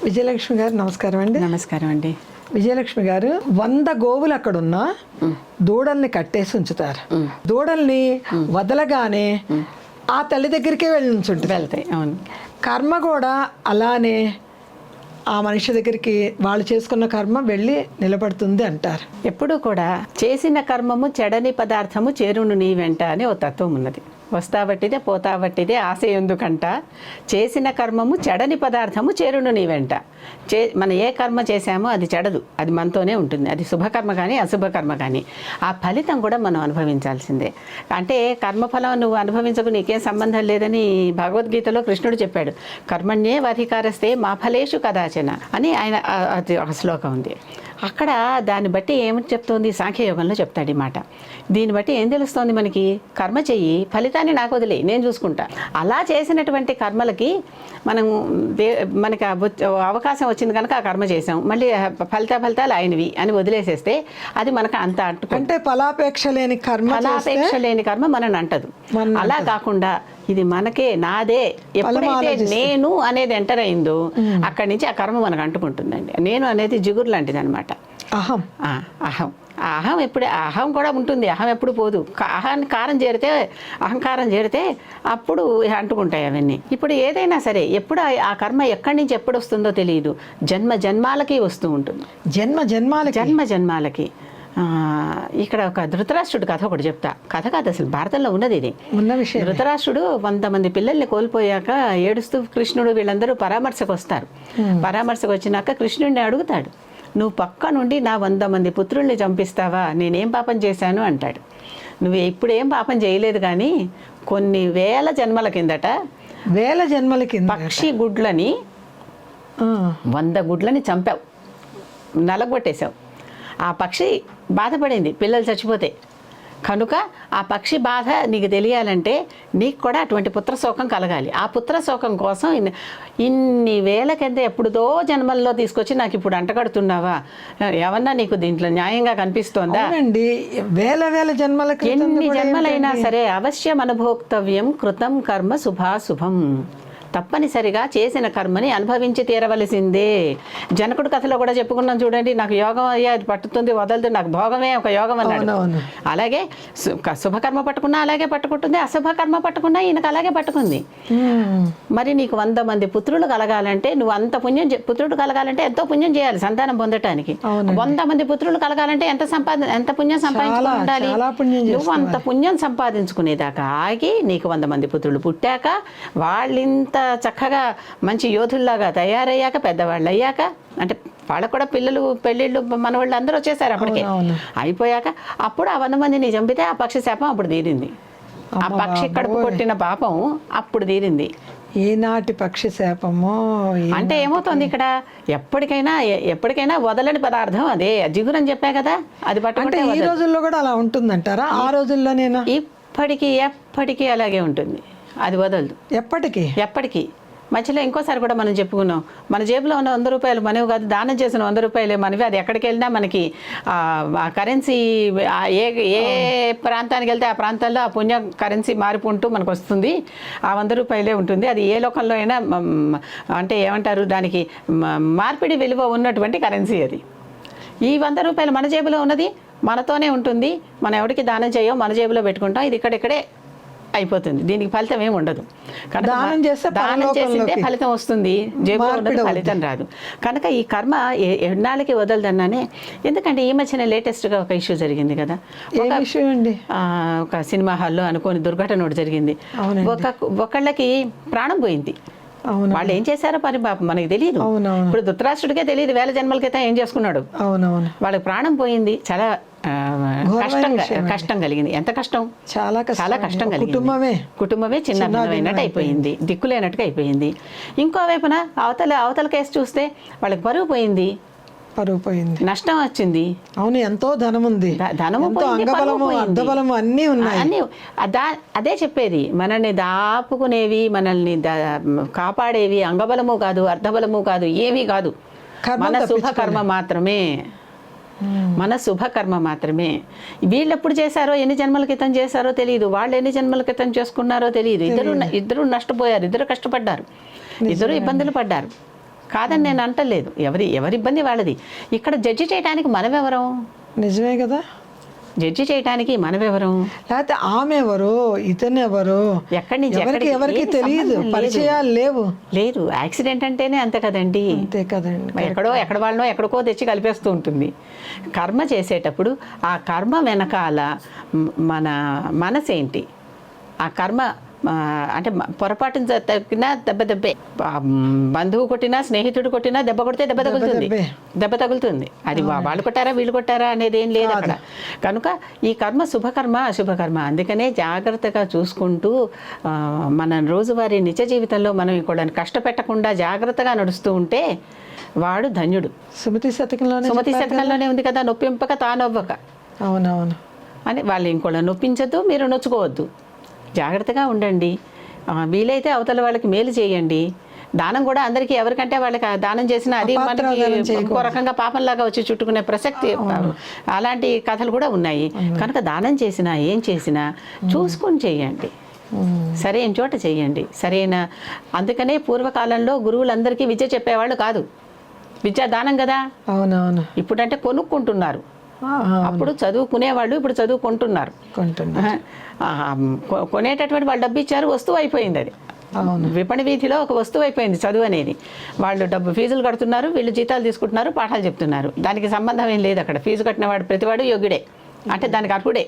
విజయలక్ష్మి గారు నమస్కారం అండి. నమస్కారం అండి. విజయలక్ష్మి గారు 100 గోవులు అక్కడున్న దూడల్ని కట్టేసి ఉంచుతారు. దూడల్ని వదలగానే ఆ తల్లి దగ్గరికే వెళ్ళి ఉంచుంటారు. వెళ్తాయి. అవును. కర్మ కూడా అలానే ఆ మనిషి దగ్గరికి వాళ్ళు చేసుకున్న కర్మ వెళ్ళి నిలబడుతుంది అంటారు. ఎప్పుడూ కూడా చేసిన కర్మము చెడని పదార్థము చేరును నీ వెంట అని ఓ తత్వం ఉన్నది. వస్తాబట్టిదే పోతాబట్టిదే ఆశ ఎందుకంట, చేసిన కర్మము చెడని పదార్థము చేరును నీ వెంట. మనం ఏ కర్మ చేశామో అది చెడదు, అది మనతోనే ఉంటుంది. అది శుభకర్మ కానీ అశుభకర్మ కానీ ఆ ఫలితం కూడా మనం అనుభవించాల్సిందే. అంటే కర్మఫలం నువ్వు అనుభవించకు, నీకేం సంబంధం లేదని భగవద్గీతలో కృష్ణుడు చెప్పాడు. కర్మణ్యే వధికారస్తే మా ఫలేషు కదాచన అని ఆయన అది ఒక శ్లోకం ఉంది. అక్కడ దాన్ని బట్టి ఏమిటి చెప్తోంది, సాంఖ్యయోగంలో చెప్తాడు ఈ మాట. దీన్ని బట్టి ఏం తెలుస్తోంది మనకి, కర్మ చెయ్యి, ఫలితాన్ని నాకు వదిలే, నేను చూసుకుంటా. అలా చేసినటువంటి కర్మలకి మనం మనకి అవకాశం వచ్చింది కనుక ఆ కర్మ చేసాం, మళ్ళీ ఫలితాలు ఆయనవి అని వదిలేసేస్తే అది మనకు అంత అంటే ఫలాపేక్ష లేని కర్మ మనని అంటదు. అలా కాకుండా ఇది మనకే, నాదే, ఎప్పుడైతే నేను అనేది ఎంటర్ అయిందో అక్కడి నుంచి ఆ కర్మ మనకు అంటుకుంటుందండి. నేను అనేది జిగురు లాంటిది అనమాట. అహం అహం ఎప్పుడే, అహం కూడా ఉంటుంది, అహం ఎప్పుడు పోదు. అహంకారం చేరితే అప్పుడు అంటుకుంటాయి అవన్నీ. ఇప్పుడు ఏదైనా సరే ఎప్పుడు ఆ కర్మ ఎక్కడి నుంచి ఎప్పుడు వస్తుందో తెలియదు, జన్మాలకి వస్తూ ఉంటుంది. జన్మాలకి ఇక్కడ ఒక ధృతరాష్ట్రుడు కథ ఒకటి చెప్తా. కథ కాదు, అసలు భారతంలో ఉన్నది ఇది. ధృతరాష్ట్రుడు 100 మంది పిల్లల్ని కోల్పోయాక ఏడుస్తూ కృష్ణుడు వీళ్ళందరూ పరామర్శకు వస్తారు. పరామర్శకు వచ్చినాక కృష్ణుడిని అడుగుతాడు, నువ్వు పక్క నుండి నా 100 మంది పుత్రుల్ని చంపిస్తావా, నేనేం పాపం చేశాను అంటాడు. నువ్వు ఇప్పుడు ఏం పాపం చేయలేదు, కానీ కొన్ని వేల జన్మల కిందట పక్షి గుడ్లని 100 గుడ్లని చంపావు, నలగొట్టేశావు. ఆ పక్షి బాధపడింది పిల్లలు చచ్చిపోతే. కనుక ఆ పక్షి బాధ నీకు తెలియాలంటే నీకు కూడా అటువంటి పుత్రశోకం కలగాలి. ఆ పుత్రశోకం కోసం ఇన్ని వేల కింద ఎప్పుడుదో జన్మల్లో తీసుకొచ్చి నాకు ఇప్పుడు అంటగడుతున్నావా, ఏమన్నా నీకు దీంట్లో న్యాయంగా కనిపిస్తోందా? వేల జన్మలకి ఎన్ని జన్మలైనా సరే అవశ్యం అనుభోక్తవ్యం కృతం కర్మ శుభాశుభం. తప్పనిసరిగా చేసిన కర్మని అనుభవించి తీరవలసిందే. జనకుడు కథలో కూడా చెప్పుకున్నాం చూడండి, నాకు యోగం అయ్యా అది పట్టుతుంది వదలదు, నాకు భోగమే ఒక యోగం అన్నాడు. అలాగే శుభకర్మ పట్టుకున్నా అలాగే పట్టుకుంటుంది, అశుభకర్మ పట్టుకున్నా ఈయనకు అలాగే పట్టుకుంది. మరి నీకు 100 మంది పుత్రులు కలగాలంటే నువ్వు అంత పుత్రుడు కలగాలంటే ఎంతో పుణ్యం చేయాలి సంతానం పొందటానికి. 100 మంది పుత్రులు కలగాలంటే ఎంత పుణ్యం సంపాదించుకుని ఉండాలి. నువ్వు అంత పుణ్యం సంపాదించుకునేదాకా ఆగి నీకు 100 మంది పుత్రులు పుట్టాక వాళ్ళింత చక్కగా మంచి యోధుల్లాగా తయారయ్యాక, పెద్దవాళ్ళు అయ్యాక, అంటే వాళ్ళకు కూడా పిల్లలు పెళ్ళిళ్ళు మనవాళ్ళు అందరూ వచ్చేసారు అప్పటికే. అయిపోయాక అప్పుడు ఆ 100 మందిని చంపితే ఆ పక్షి శాపం అప్పుడు తీరింది. ఆ పక్షి కడుపు కొట్టిన పాపం అప్పుడు తీరింది. ఏనాటి పక్షి శాపమో. అంటే ఏమవుతుంది ఇక్కడ, ఎప్పటికైనా వదలని పదార్థం అదే జిగురు అని చెప్పా కదా, అది పట్టుకుంటే ఈ రోజుల్లో కూడా అలా ఉంటుందంటారా? ఆ రోజుల్లో నేను ఎప్పటికీ అలాగే ఉంటుంది, అది వదలదు ఎప్పటికీ. మధ్యలో ఇంకోసారి కూడా మనం చెప్పుకున్నాం, మన జేబులో ఉన్న 100 రూపాయలు మనవి కాదు, దానం చేసిన 100 రూపాయలే మనవి. అది ఎక్కడికి వెళ్ళినా మనకి ఆ కరెన్సీ ఏ ప్రాంతానికి వెళ్తే ఆ ప్రాంతాల్లో ఆ పుణ్య కరెన్సీ మారిపోంటూ మనకు వస్తుంది. ఆ 100 రూపాయలే ఉంటుంది. అది ఏ లోకంలో అయినా అంటే ఏమంటారు, దానికి మార్పిడి విలువ ఉన్నటువంటి కరెన్సీ అది. ఈ 100 రూపాయలు మన జేబులో ఉన్నది మనతోనే ఉంటుంది, మనం ఎవరికి దానం చేయం, మన జేబులో పెట్టుకుంటాం, ఇది ఇక్కడే అయిపోతుంది. దీనికి ఫలితం ఏమి ఉండదు. దానం చేస్తే ఫలితం వస్తుంది, జేబులో ఉండదు, ఫలితం రాదు. కనుక ఈ కర్మ ఎన్నాళ్ళకి వదలదన్నానే. ఎందుకంటే ఈ మధ్యన లేటెస్ట్గా ఒక ఇష్యూ జరిగింది కదా, ఒక సినిమా హాల్లో అనుకోని దుర్ఘటన ఒకటి జరిగింది. ఒకళ్ళకి ప్రాణం పోయింది. వాళ్ళు ఏం చేశారో పని పాపం మనకి తెలియదు. ఇప్పుడు ధృతరాష్ట్రుడికే తెలియదు వేల జన్మల క్రితం ఏం చేసుకున్నాడు. వాళ్ళకి ప్రాణం పోయింది. చాలా కష్టం కలిగింది. ఎంత కష్టం, చాలా కష్టం కలిగింది. కుటుంబమే చిన్నమైనట్టు అయిపోయింది, దిక్కులేనట్టుగా అయిపోయింది. ఇంకోవైపున అవతల కేసు చూస్తే వాళ్ళకి పరువు పోయింది, నష్టం వచ్చింది. అవును, ఎంతో ధనము, అర్ధబలము అన్నీ ఉన్నాయి. అదే చెప్పేది, మనల్ని దాపుకునేవి, మనల్ని కాపాడేవి అంగబలము కాదు, అర్ధబలము కాదు, ఏమీ కాదు, మన శుభకర్మ మాత్రమే. వీళ్ళు ఎప్పుడు చేశారో, ఎన్ని జన్మల క్రితం చేశారో తెలియదు, వాళ్ళు ఎన్ని జన్మల క్రితం చేసుకున్నారో తెలియదు. ఇద్దరు నష్టపోయారు, ఇద్దరు కష్టపడ్డారు, ఇద్దరు ఇబ్బందులు పడ్డారు. కాదని నేను అంటలేదు, ఎవరి ఇబ్బంది వాళ్ళది. ఇక్కడ జడ్జి చేయడానికి మనమెవరం? నిజమే కదా. జడ్జి చేయడానికి మనమెవరం? లేకపోతే ఆమె ఎవరు, ఇతను ఎవరు, ఎక్కడి నుంచి ఎవరికి తెలియదు, పరిచయాలు లేవు. లేదు, యాక్సిడెంట్ అంటేనే అంతే కదండి. అంతే కదండి. ఎక్కడ వాళ్ళనో ఎక్కడికో తెచ్చి కలిపేస్తూ ఉంటుంది. కర్మ చేసేటప్పుడు ఆ కర్మ వెనకాల మన మనసేంటి, ఆ కర్మ అంటే పొరపాటున తగ్గినా దెబ్బే, బంధువు కొట్టినా స్నేహితుడు కొట్టినా దెబ్బ కొడితే దెబ్బ తగులుతుంది. అది వాళ్ళు కొట్టారా వీళ్ళు కొట్టారా అనేది ఏం లేదు అక్కడ. కనుక ఈ కర్మ శుభకర్మ అశుభకర్మ, అందుకనే జాగ్రత్తగా చూసుకుంటూ మన రోజువారీ నిజ జీవితంలో మనం కూడా కష్టపెట్టకుండా జాగ్రత్తగా నడుస్తూ ఉంటే వాడు ధన్యుడు. సుమతి శతకంలోనే ఉంది కదా, నొప్పింపక తానవ్వక. అవునవును అని వాళ్ళు ఇంకోళ్ళని నొప్పించద్దు, మీరు నొచ్చుకోవద్దు, జాగ్రత్తగా ఉండండి. వీలైతే అవతల వాళ్ళకి మేలు చేయండి. దానం కూడా అందరికీ ఎవరికంటే వాళ్ళకి దానం చేసినా అది మనకి ఇంకో రకంగా పాపంలాగా వచ్చి చుట్టుకునే ప్రసక్తి, అలాంటి కథలు కూడా ఉన్నాయి. కనుక దానం చేసినా ఏం చేసినా చూసుకొని చేయండి, సరైన చోట చేయండి. సరైన అందుకనే పూర్వకాలంలో గురువులందరికీ విద్య చెప్పేవాళ్ళు కాదు, విద్యా దానం కదా. అవునవును. ఇప్పుడంటే కొనుక్కుంటున్నారు, అప్పుడు చదువుకునేవాళ్ళు ఇప్పుడు చదువుకుంటున్నారు. కొనేటటువంటి వాళ్ళు డబ్బు ఇచ్చారు, వస్తువు అయిపోయింది. అది విపణి వీధిలో ఒక వస్తువు అయిపోయింది చదువు అనేది. వాళ్ళు ఫీజులు కడుతున్నారు, వీళ్ళు జీతాలు తీసుకుంటున్నారు, పాఠాలు చెప్తున్నారు. దానికి సంబంధం ఏం లేదు. అక్కడ ఫీజు కట్టిన వాడు ప్రతివాడు యోగ్యుడే, అంటే దానికి అర్హుడే.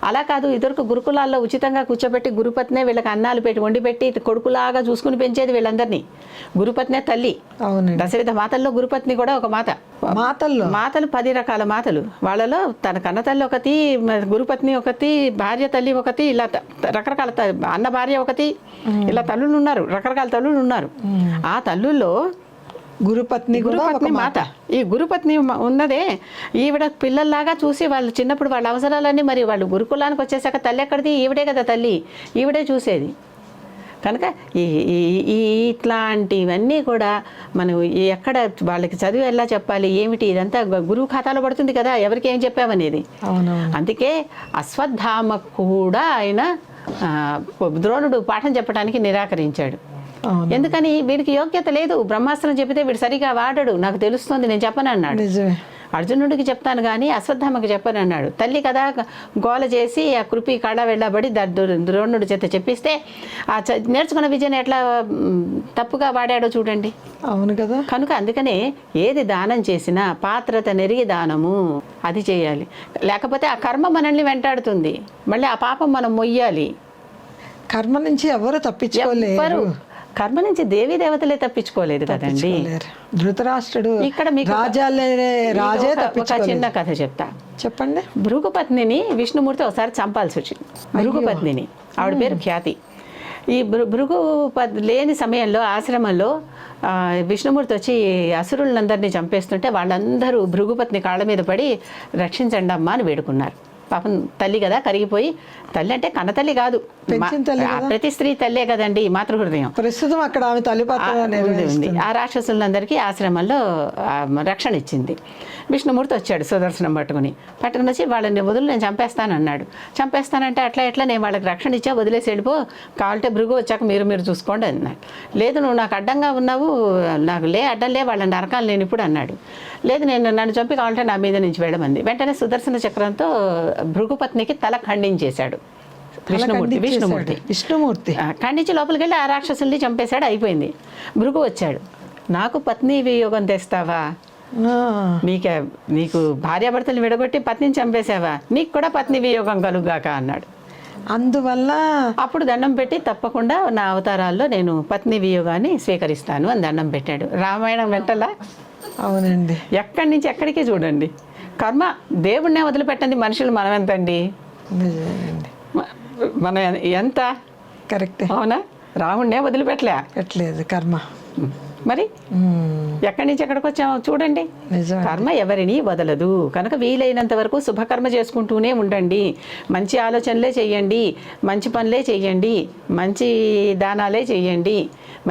అలా కాదు, ఇద్దరికి గురుకులాల్లో ఉచితంగా కూర్చోబెట్టి గురుపత్నే వీళ్ళకి అన్నాలు పెట్టి వండి పెట్టి కొడుకులాగా చూసుకుని పెంచేది వీళ్ళందరినీ. గురుపత్నే తల్లి. దశరథ మాతల్లో గురుపత్ని కూడా ఒక మాత. మాతలు 10 రకాల మాతలు. వాళ్ళలో తన కన్న తల్లి ఒకటి, గురుపత్ని ఒకటి, భార్య తల్లి ఒకటి, ఇలా రకరకాల అన్న భార్య ఒకటి, ఇలా తల్లులు ఉన్నారు, రకరకాల తల్లులు ఉన్నారు. ఆ తల్లుల్లో గురుపత్ని మాత. ఈ గురుపత్ని ఉన్నదే ఈవిడ పిల్లల్లాగా చూసి వాళ్ళు చిన్నప్పుడు వాళ్ళ అవసరాలన్నీ, మరి వాళ్ళు గురుకులానికి వచ్చేసాక తల్లి ఎక్కడిది, ఈవిడే కదా తల్లి, ఈవిడే చూసేది. కనుక ఇట్లాంటివన్నీ కూడా మనం ఎక్కడ వాళ్ళకి చదువు ఎలా చెప్పాలి ఏమిటి, ఇదంతా గురువు ఖాతాలో పడుతుంది కదా, ఎవరికి ఏం చెప్పామనేది. అందుకే అశ్వత్థామ కూడా ఆయన ద్రోణుడు పాఠం చెప్పడానికి నిరాకరించాడు. ఎందుకని, వీడికి యోగ్యత లేదు, బ్రహ్మాస్త్రం చెబితే వీడు సరిగా వాడడు, నాకు తెలుస్తుంది, నేను చెప్పను అన్నాడు. అర్జునుడికి చెప్తాను కానీ అశ్వత్థామకి చెప్పను అన్నాడు. తల్లి కదా గోల చేసి ఆ కృపి కాడ వెళ్ళబడి ద్రోణుడి చేత చెప్పిస్తే ఆ నేర్చుకున్న విజయను ఎట్లా తప్పుగా వాడాడో చూడండి. అవును కదా. కనుక అందుకనే ఏది దానం చేసినా పాత్రత నెరిగి దానము అది చేయాలి. లేకపోతే ఆ కర్మ మనల్ని వెంటాడుతుంది, మళ్ళీ ఆ పాపం మనం మొయ్యాలి. కర్మ నుంచి ఎవరు తప్పించుకోలేరు. కర్మ నుంచి దేవీ దేవతలే తప్పించుకోలేదు కదండి. ధృతరాష్ట్రుడు ఇక్కడ రాజే ఒక చిన్న కథ చెప్తా, చెప్పండి. భృగుపత్నిని విష్ణుమూర్తి ఒకసారి చంపాల్సి వచ్చింది. భృగుపత్నిని, ఆవిడ పేరు ఖ్యాతి. ఈ భృగు లేని సమయంలో ఆశ్రమంలో విష్ణుమూర్తి వచ్చి అసురులందరినీ చంపేస్తుంటే వాళ్ళందరూ భృగుపత్ని కాళ్ళ మీద పడి రక్షించండి అమ్మా అని వేడుకున్నారు. పాపం తల్లి కదా కరిగిపోయి, తల్లి అంటే కన్నతల్లి కాదు, ప్రతి స్త్రీ తల్లే కదండి, మాతృహృదయం. ప్రస్తుతం అక్కడ ఆమె తల్లి ఉంది. ఆ రాక్షసులందరికీ ఆశ్రమంలో రక్షణ ఇచ్చింది. విష్ణుమూర్తి వచ్చాడు సుదర్శనం పట్టుకుని వచ్చి వాళ్ళని వదులు, నేను చంపేస్తానన్నాడు. చంపేస్తానంటే ఎట్లా నేను వాళ్ళకి రక్షణ ఇచ్చా, వదిలేసి వెళ్ళిపో, కావాలంటే భృగు వచ్చాక మీరు చూసుకోండి అన్నాడు. లేదు నువ్వు నాకు అడ్డంగా ఉన్నావు, నాకు అడ్డం లే, వాళ్ళని నరకాలి నేను ఇప్పుడు అన్నాడు. లేదు నన్ను చంపి కావాలంటే నా మీద నుంచి వెళ్ళమంది. వెంటనే సుదర్శన చక్రంతో భృగుపత్నికి తల ఖండించేశాడు విష్ణుమూర్తి. ఖండించి లోపలికి వెళ్ళి ఆ రాక్షసుల్ని చంపేశాడు, అయిపోయింది. భృగు వచ్చాడు, నాకు పత్ని వియోగం తెస్తావా, నీకు భార్యాభర్తలు విడగొట్టి పత్నిని చంపేశావా, నీకు కూడా పత్ని వియోగం కలుగాక అన్నాడు. అందువల్ల అప్పుడు దండం పెట్టి తప్పకుండా నా అవతారాల్లో నేను పత్ని వియోగాన్ని స్వీకరిస్తాను అని దండం పెట్టాడు. రామాయణం వెంటలా. అవునండి. ఎక్కడి నుంచి ఎక్కడికి చూడండి, కర్మ దేవుడినే వదిలిపెట్టండి, మనుషులు మనం ఎంతండి, మన ఎంత కరెక్ట్. అవునా, రాముడినే వదిలిపెట్టలేదు కర్మ. మరి ఎక్కడి నుంచి ఎక్కడికి వచ్చామో చూడండి. కర్మ ఎవరిని వదలదు. కనుక వీలైనంత వరకు శుభకర్మ చేసుకుంటూనే ఉండండి, మంచి ఆలోచనలే చెయ్యండి, మంచి పనులే చెయ్యండి, మంచి దానాలే చెయ్యండి,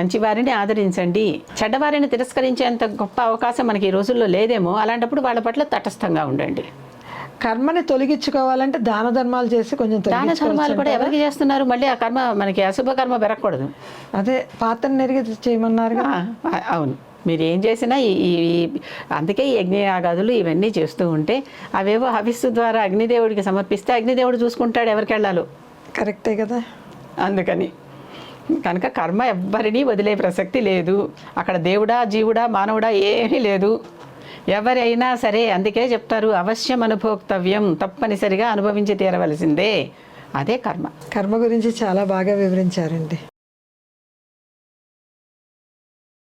మంచి వారిని ఆదరించండి. చెడ్డవారిని తిరస్కరించేంత గొప్ప అవకాశం మనకి ఈ రోజుల్లో లేదేమో, అలాంటప్పుడు వాళ్ళ పట్ల తటస్థంగా ఉండండి. కర్మని తొలగించుకోవాలంటే దాన ధర్మాలు చేసి కొంచెం దాన ధర్మాలు కూడా ఎవరికి చేస్తున్నారు, మళ్ళీ ఆ కర్మ మనకి అశుభ కర్మ పెరగకూడదు. అదే పాత్ర నెరిగి చేయమన్నారు. అవును, మీరు ఏం చేసినా అందుకే ఈ యజ్ఞయాగాదులు ఇవన్నీ చేస్తూ ఉంటే అవేవో హవిస్సు ద్వారా అగ్నిదేవుడికి సమర్పిస్తే అగ్నిదేవుడు చూసుకుంటాడు ఎవరికి వెళ్ళాలో. కరెక్టే కదా. అందుకని కనుక కర్మ ఎవ్వరినీ వదిలే ప్రసక్తి లేదు. అక్కడ దేవుడా జీవుడా మానవుడా ఏమీ లేదు. ఎవరైనా సరే అందుకే చెప్తారు అవశ్యం అనుభోక్తవ్యం, తప్పనిసరిగా అనుభవించి తీరవలసిందే. అదే కర్మ. కర్మ గురించి చాలా బాగా వివరించారండి.